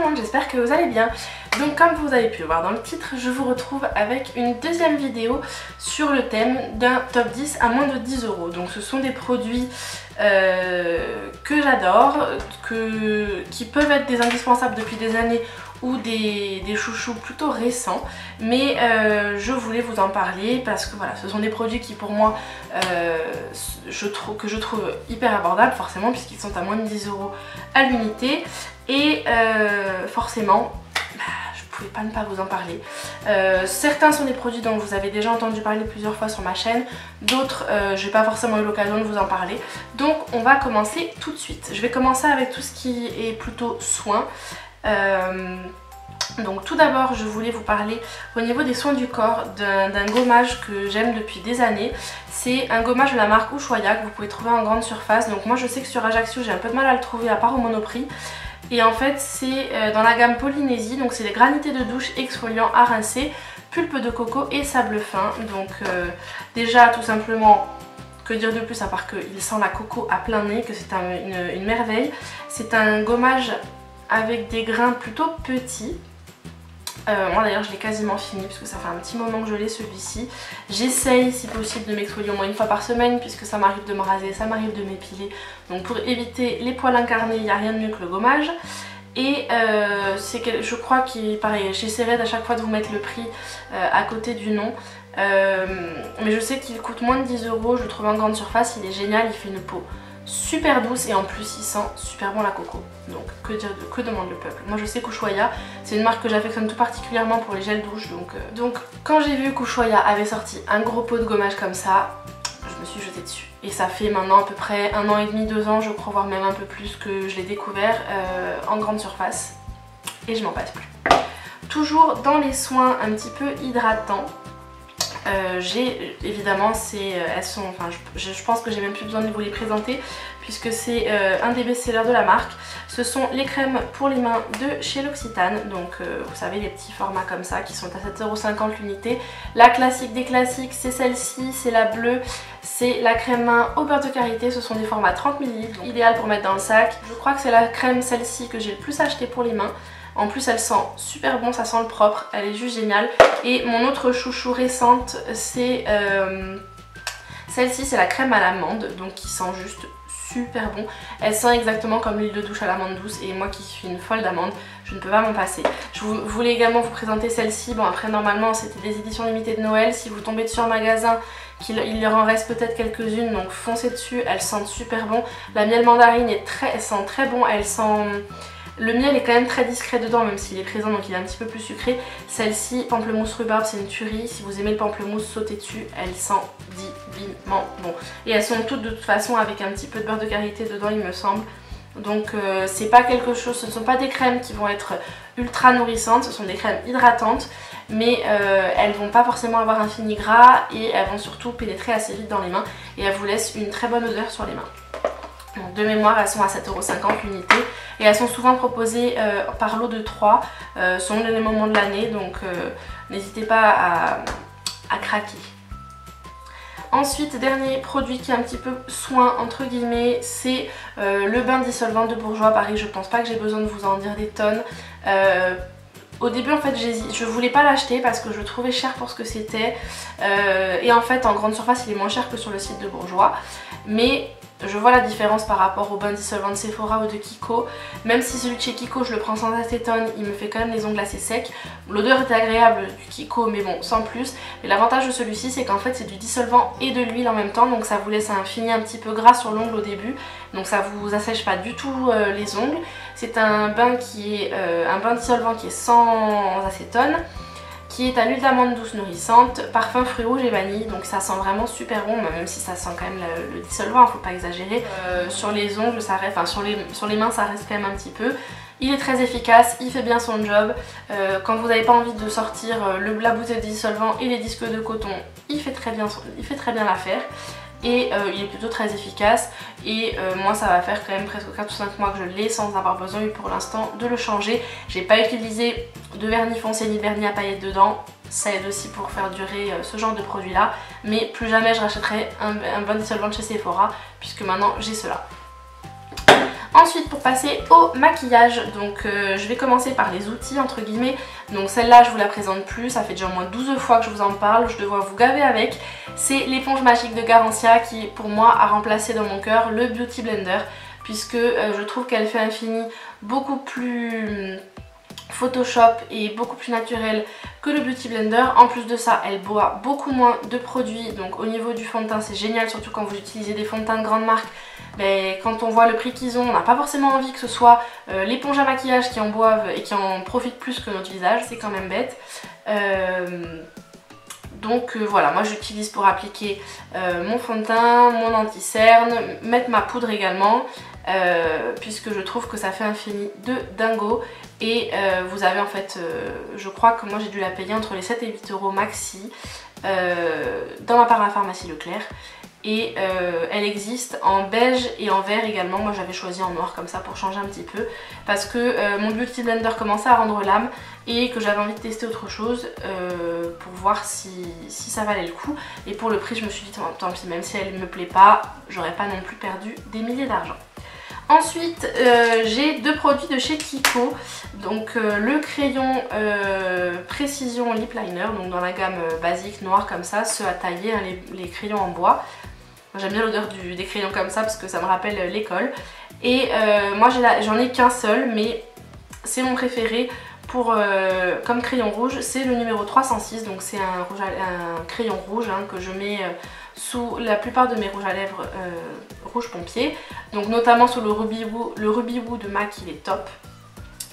monde, j'espère que vous allez bien. Donc comme vous avez pu le voir dans le titre, je vous retrouve avec une deuxième vidéo sur le thème d'un top 10 à moins de 10 €. Donc ce sont des produits que j'adore, qui peuvent être des indispensables depuis des années ou des chouchous plutôt récents, mais je voulais vous en parler parce que voilà, ce sont des produits qui pour moi je trouve hyper abordables forcément puisqu'ils sont à moins de 10 € à l'unité et forcément je pouvais pas ne pas vous en parler. Certains sont des produits dont vous avez déjà entendu parler plusieurs fois sur ma chaîne, d'autres j'ai pas forcément eu l'occasion de vous en parler, donc on va commencer tout de suite. Je vais commencer avec tout ce qui est plutôt soins. Donc tout d'abord je voulais vous parler au niveau des soins du corps d'un gommage que j'aime depuis des années. C'est un gommage de la marque Ushuaïa que vous pouvez trouver en grande surface. Donc moi je sais que sur Ajaccio j'ai un peu de mal à le trouver à part au Monoprix. Et en fait c'est dans la gamme Polynésie, donc c'est les granités de douche exfoliants à rincer, pulpe de coco et sable fin. Donc déjà tout simplement, que dire de plus à part qu'il sent la coco à plein nez, que c'est une merveille. C'est un gommage avec des grains plutôt petits. Moi d'ailleurs je l'ai quasiment fini puisque ça fait un petit moment que je l'ai celui-ci. J'essaye si possible de m'exfolier au moins une fois par semaine puisque ça m'arrive de me raser, ça m'arrive de m'épiler. Donc pour éviter les poils incarnés, il n'y a rien de mieux que le gommage. Et je crois qu'il, pareil, j'essaierai à chaque fois de vous mettre le prix à côté du nom. Mais je sais qu'il coûte moins de 10 €, je le trouve en grande surface, il est génial, il fait une peau super douce et en plus il sent super bon la coco. Donc que demande le peuple. Moi je sais qu'Ushuaïa c'est une marque que j'affectionne tout particulièrement pour les gels douche, donc quand j'ai vu qu'Ushuaïa avait sorti un gros pot de gommage comme ça, je me suis jetée dessus. Et ça fait maintenant à peu près 1 an et demi, 2 ans je crois, voire même un peu plus que je l'ai découvert en grande surface et je m'en passe plus. Toujours dans les soins un petit peu hydratants, j'ai évidemment je pense que j'ai même plus besoin de vous les présenter puisque c'est un des best-sellers de la marque. Ce sont les crèmes pour les mains de chez L'Occitane, donc vous savez les petits formats comme ça qui sont à 7,50 € l'unité. La classique des classiques c'est celle-ci, c'est la bleue, c'est la crème main au beurre de karité, ce sont des formats 30 ml, idéal pour mettre dans le sac. Je crois que c'est la crème celle-ci que j'ai le plus acheté pour les mains. En plus elle sent super bon, ça sent le propre, elle est juste géniale. Et mon autre chouchou récente c'est celle-ci, c'est la crème à l'amande, donc qui sent juste super bon. Elle sent exactement comme l'huile de douche à l'amande douce et moi qui suis une folle d'amande, je ne peux pas m'en passer. Je voulais également vous présenter celle-ci. Bon après normalement c'était des éditions limitées de Noël, si vous tombez dessus en magasin il leur en reste peut-être quelques-unes, donc foncez dessus, elles sentent super bon. La miel mandarine elle sent très bon, elle sent... Le miel est quand même très discret dedans même s'il est présent, donc il est un petit peu plus sucré. Celle-ci, pamplemousse rhubarbe, c'est une tuerie. Si vous aimez le pamplemousse, sautez dessus, elle sent divinement bon. Et elles sont toutes de toute façon avec un petit peu de beurre de karité dedans il me semble. Donc c'est pas quelque chose, ce ne sont pas des crèmes qui vont être ultra nourrissantes, ce sont des crèmes hydratantes. Mais elles vont pas forcément avoir un fini gras et elles vont surtout pénétrer assez vite dans les mains. Et elles vous laissent une très bonne odeur sur les mains. Donc, de mémoire elles sont à 7,50 € l'unité et elles sont souvent proposées par lot de 3 selon les moments de l'année, donc n'hésitez pas à craquer. Ensuite, dernier produit qui est un petit peu soin entre guillemets, c'est le bain dissolvant de Bourjois. Pareil, je pense pas que j'ai besoin de vous en dire des tonnes. Au début en fait je voulais pas l'acheter parce que je le trouvais cher pour ce que c'était et en fait en grande surface il est moins cher que sur le site de Bourjois, mais je vois la différence par rapport au bain dissolvant de Sephora ou de Kiko. Même si celui de chez Kiko je le prends sans acétone, il me fait quand même les ongles assez secs. L'odeur était agréable du Kiko mais bon sans plus. Mais l'avantage de celui-ci c'est qu'en fait c'est du dissolvant et de l'huile en même temps, donc ça vous laisse un fini un petit peu gras sur l'ongle au début, donc ça vous assèche pas du tout les ongles. C'est un bain un bain dissolvant qui est sans acétone, qui est à l'huile d'amande douce nourrissante, parfum fruits rouges et vanille, donc ça sent vraiment super bon, même si ça sent quand même le dissolvant, faut pas exagérer. Sur les ongles, ça reste, enfin sur les mains ça reste quand même un petit peu. Il est très efficace, il fait bien son job. Quand vous n'avez pas envie de sortir la bouteille de dissolvant et les disques de coton, il fait très bien l'affaire. Et il est plutôt très efficace et moi ça va faire quand même presque 4 ou 5 mois que je l'ai sans avoir besoin pour l'instant de le changer. J'ai pas utilisé de vernis foncé ni de vernis à paillettes dedans, ça aide aussi pour faire durer ce genre de produit là, mais plus jamais je rachèterai un bain dissolvant de chez Sephora puisque maintenant j'ai cela. Ensuite, pour passer au maquillage, donc je vais commencer par les outils entre guillemets. Donc celle-là je vous la présente plus, ça fait déjà au moins 12 fois que je vous en parle, je devrais vous gaver avec. C'est l'éponge magique de Garancia qui pour moi a remplacé dans mon cœur le Beauty Blender, puisque je trouve qu'elle fait un fini beaucoup plus Photoshop et beaucoup plus naturel que le Beauty Blender. En plus de ça, elle boit beaucoup moins de produits, donc au niveau du fond de teint c'est génial, surtout quand vous utilisez des fonds de teint de grande marque. Mais quand on voit le prix qu'ils ont, on n'a pas forcément envie que ce soit l'éponge à maquillage qui en boive et qui en profite plus que notre visage, c'est quand même bête. Donc voilà, moi j'utilise pour appliquer mon fond de teint, mon anti-cerne, mettre ma poudre également, puisque je trouve que ça fait un fini de dingo. Et vous avez en fait, je crois que moi j'ai dû la payer entre les 7 et 8 euros maxi dans ma parapharmacie Leclerc. Et elle existe en beige et en vert également. Moi j'avais choisi en noir comme ça pour changer un petit peu, parce que mon Beauty Blender commençait à rendre l'âme et que j'avais envie de tester autre chose pour voir si ça valait le coup. Et pour le prix je me suis dit tant pis, même si elle me plaît pas, j'aurais pas non plus perdu des milliers d'argent. Ensuite j'ai deux produits de chez Kiko, donc le crayon précision lip liner, donc dans la gamme basique noire comme ça, ceux à tailler, hein, les crayons en bois. J'aime bien l'odeur des crayons comme ça parce que ça me rappelle l'école. Et moi j'en ai qu'un seul, mais c'est mon préféré pour comme crayon rouge, c'est le numéro 306, donc c'est un crayon rouge hein, que je mets sous la plupart de mes rouges à lèvres rouge pompier, donc notamment sous le Ruby Woo de MAC, il est top.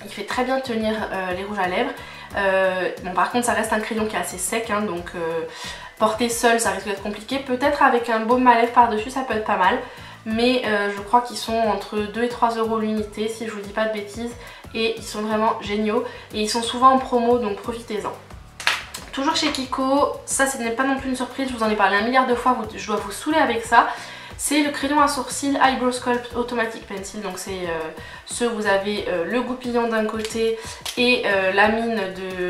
Il fait très bien tenir les rouges à lèvres. Bon, par contre ça reste un crayon qui est assez sec, hein, donc porter seul ça risque d'être compliqué. Peut-être avec un baume à lèvres par dessus ça peut être pas mal, mais je crois qu'ils sont entre 2 et 3 euros l'unité si je vous dis pas de bêtises, et ils sont vraiment géniaux et ils sont souvent en promo, donc profitez-en. Toujours chez Kiko, ça ce n'est pas non plus une surprise, je vous en ai parlé un milliard de fois, je dois vous saouler avec ça. C'est le crayon à sourcils Eyebrow Sculpt Automatic Pencil, donc c'est ceux où vous avez le goupillon d'un côté et la mine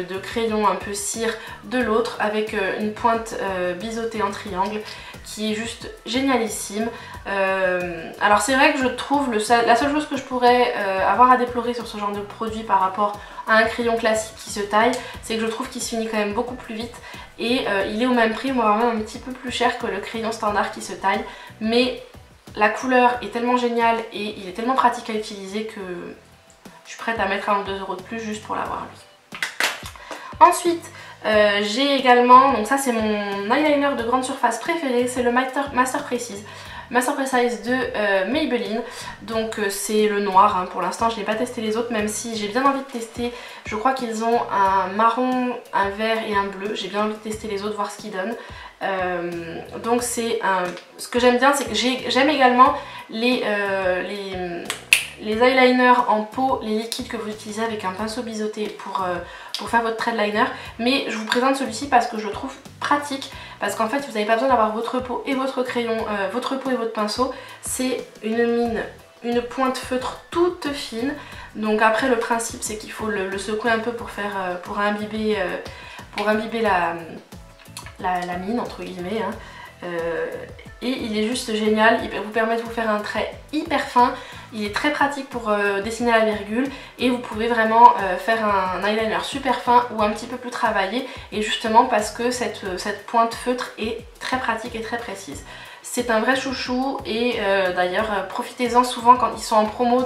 de crayon un peu cire de l'autre, avec une pointe biseautée en triangle qui est juste génialissime. Alors c'est vrai que je trouve la seule chose que je pourrais avoir à déplorer sur ce genre de produit par rapport à un crayon classique qui se taille, c'est que je trouve qu'il se finit quand même beaucoup plus vite. Et il est au même prix, moi même un petit peu plus cher que le crayon standard qui se taille, mais la couleur est tellement géniale et il est tellement pratique à utiliser que je suis prête à mettre 1 ou 2 euros de plus juste pour l'avoir lui. Ensuite j'ai également, donc ça c'est mon eyeliner de grande surface préféré, c'est le Master Precise de Maybelline, donc c'est le noir, hein. Pour l'instant je n'ai pas testé les autres, même si j'ai bien envie de tester. Je crois qu'ils ont un marron, un vert et un bleu, j'ai bien envie de tester les autres, voir ce qu'ils donnent. Donc c'est ce que j'aime bien, c'est que j'aime également les eyeliners en pot, les liquides que vous utilisez avec un pinceau biseauté pour faire votre trait de liner. Mais je vous présente celui-ci parce que je le trouve pratique, parce qu'en fait vous n'avez pas besoin d'avoir votre pot et votre crayon, votre pot et votre pinceau. C'est une mine, une pointe feutre toute fine. Donc après le principe c'est qu'il faut le secouer un peu pour imbiber la mine entre guillemets, hein. Et il est juste génial, il vous permet de vous faire un trait hyper fin, il est très pratique pour dessiner la virgule, et vous pouvez vraiment faire un eyeliner super fin ou un petit peu plus travaillé, et justement parce que cette pointe feutre est très pratique et très précise. C'est un vrai chouchou, et d'ailleurs profitez-en souvent quand ils sont en promo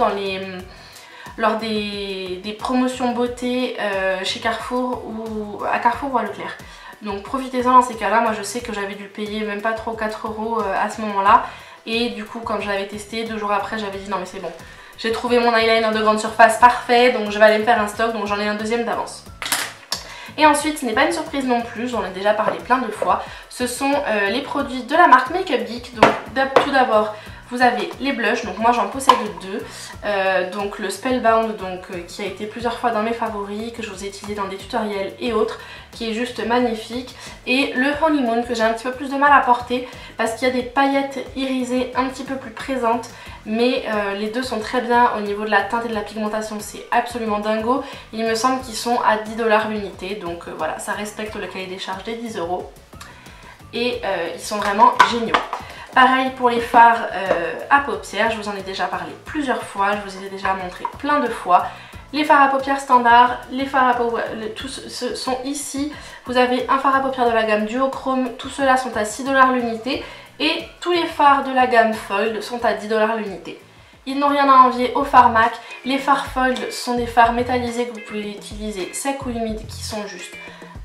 lors des promotions beauté chez Carrefour ou à Leclerc. Donc profitez-en dans ces cas-là. Moi je sais que j'avais dû le payer même pas trop 4 euros à ce moment-là. Et du coup quand je l'avais testé, 2 jours après j'avais dit non mais c'est bon. J'ai trouvé mon eyeliner de grande surface parfait, donc je vais aller me faire un stock, donc j'en ai un deuxième d'avance. Et ensuite, ce n'est pas une surprise non plus, j'en ai déjà parlé plein de fois, ce sont les produits de la marque Makeup Geek. Donc tout d'abord, vous avez les blushs, donc moi j'en possède deux, donc le Spellbound, qui a été plusieurs fois dans mes favoris, que je vous ai utilisé dans des tutoriels et autres, qui est juste magnifique, et le Honeymoon que j'ai un petit peu plus de mal à porter parce qu'il y a des paillettes irisées un petit peu plus présentes, mais les deux sont très bien au niveau de la teinte et de la pigmentation, c'est absolument dingo. Il me semble qu'ils sont à 10 $ l'unité, donc voilà, ça respecte le cahier des charges des 10 euros, et ils sont vraiment géniaux. Pareil pour les fards à paupières, je vous en ai déjà parlé plusieurs fois, je vous ai déjà montré plein de fois. Les fards à paupières standards, les fards à paupières, tous sont ici. Vous avez un fard à paupières de la gamme Duochrome, tous ceux-là sont à 6 $ l'unité. Et tous les fards de la gamme Fold sont à 10 $ l'unité. Ils n'ont rien à envier aux fards MAC. Les fards Fold sont des fards métallisés que vous pouvez utiliser secs ou humides qui sont juste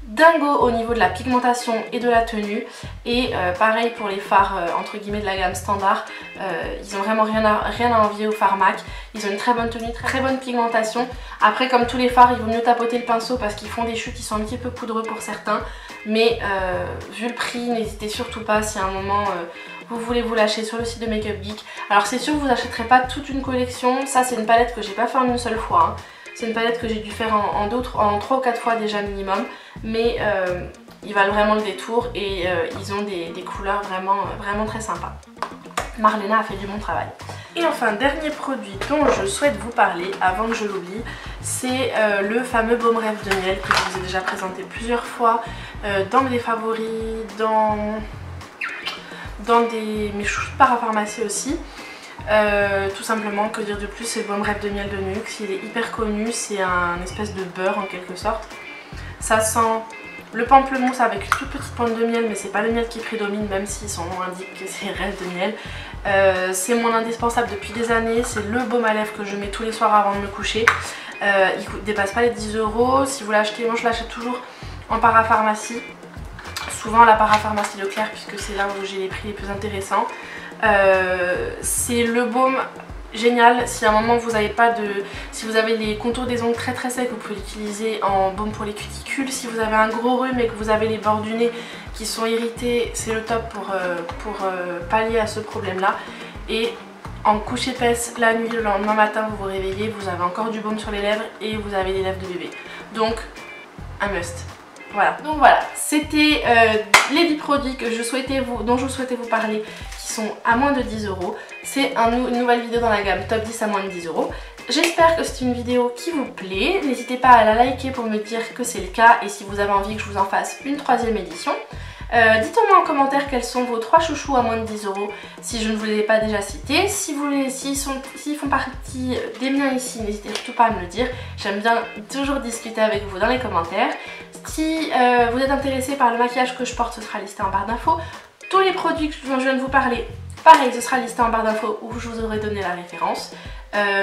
dingo au niveau de la pigmentation et de la tenue. Et pareil pour les fards entre guillemets de la gamme standard, ils n'ont vraiment rien à envier aux fards MAC. Ils ont une très bonne tenue, très bonne pigmentation. Après, comme tous les fards, il vaut mieux tapoter le pinceau parce qu'ils font des chutes qui sont un petit peu poudreux pour certains. Mais vu le prix, n'hésitez surtout pas si à un moment vous voulez vous lâcher sur le site de Make Up Geek. Alors c'est sûr que vous n'achèterez pas toute une collection. Ça, c'est une palette que j'ai pas fait en une seule fois, hein. C'est une palette que j'ai dû faire en 3 ou 4 fois déjà minimum. Mais ils valent vraiment le détour et ils ont des couleurs vraiment très sympas. Marlena a fait du bon travail. Et enfin, dernier produit dont je souhaite vous parler avant que je l'oublie, c'est le fameux baume rêve de miel que je vous ai déjà présenté plusieurs fois dans mes favoris, dans mes chouchous de parapharmacie aussi. Tout simplement, que dire de plus, c'est le baume rêve de miel de Nuxe. Il est hyper connu, c'est un espèce de beurre en quelque sorte. Ça sent le pamplemousse avec une toute petite pointe de miel, mais c'est pas le miel qui prédomine, même si son nom indique que c'est rêve de miel. C'est mon indispensable depuis des années, c'est le baume à lèvres que je mets tous les soirs avant de me coucher. Il dépasse pas les 10 €. Si vous l'achetez, moi je l'achète toujours en parapharmacie. Souvent la parapharmacie Leclerc, puisque c'est là où j'ai les prix les plus intéressants. C'est le baume génial. Si à un moment vous avez pas de... Si vous avez les contours des ongles très secs, vous pouvez l'utiliser en baume pour les cuticules. Si vous avez un gros rhume et que vous avez les bords du nez qui sont irrités, c'est le top pour pallier à ce problème là. Et en couche épaisse la nuit, le lendemain matin vous vous réveillez, vous avez encore du baume sur les lèvres et vous avez les lèvres de bébé. Donc un must. Voilà, donc voilà, c'était les 10 produits dont je souhaitais vous parler qui sont à moins de 10 €. C'est une nouvelle vidéo dans la gamme Top 10 à moins de 10 €. J'espère que c'est une vidéo qui vous plaît. N'hésitez pas à la liker pour me dire que c'est le cas et si vous avez envie que je vous en fasse une 3e édition. Dites-moi en commentaire quels sont vos 3 chouchous à moins de 10 € si je ne vous les ai pas déjà cités. S'ils font partie des miens ici, n'hésitez surtout pas à me le dire. J'aime bien toujours discuter avec vous dans les commentaires. Si vous êtes intéressé par le maquillage que je porte, ce sera listé en barre d'infos. Tous les produits dont je viens de vous parler, pareil, ce sera listé en barre d'infos où je vous aurai donné la référence.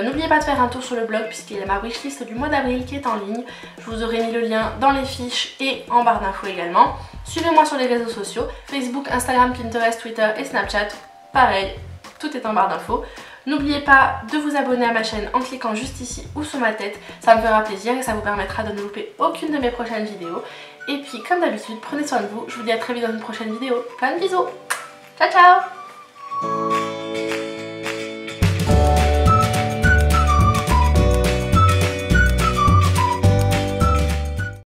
N'oubliez pas de faire un tour sur le blog puisqu'il y a ma wishlist du mois d'avril qui est en ligne. Je vous aurai mis le lien dans les fiches et en barre d'infos également. Suivez-moi sur les réseaux sociaux, Facebook, Instagram, Pinterest, Twitter et Snapchat. Pareil, tout est en barre d'infos. N'oubliez pas de vous abonner à ma chaîne en cliquant juste ici ou sous ma tête. Ça me fera plaisir et ça vous permettra de ne louper aucune de mes prochaines vidéos. Et puis comme d'habitude, prenez soin de vous. Je vous dis à très vite dans une prochaine vidéo. Plein de bisous. Ciao ciao.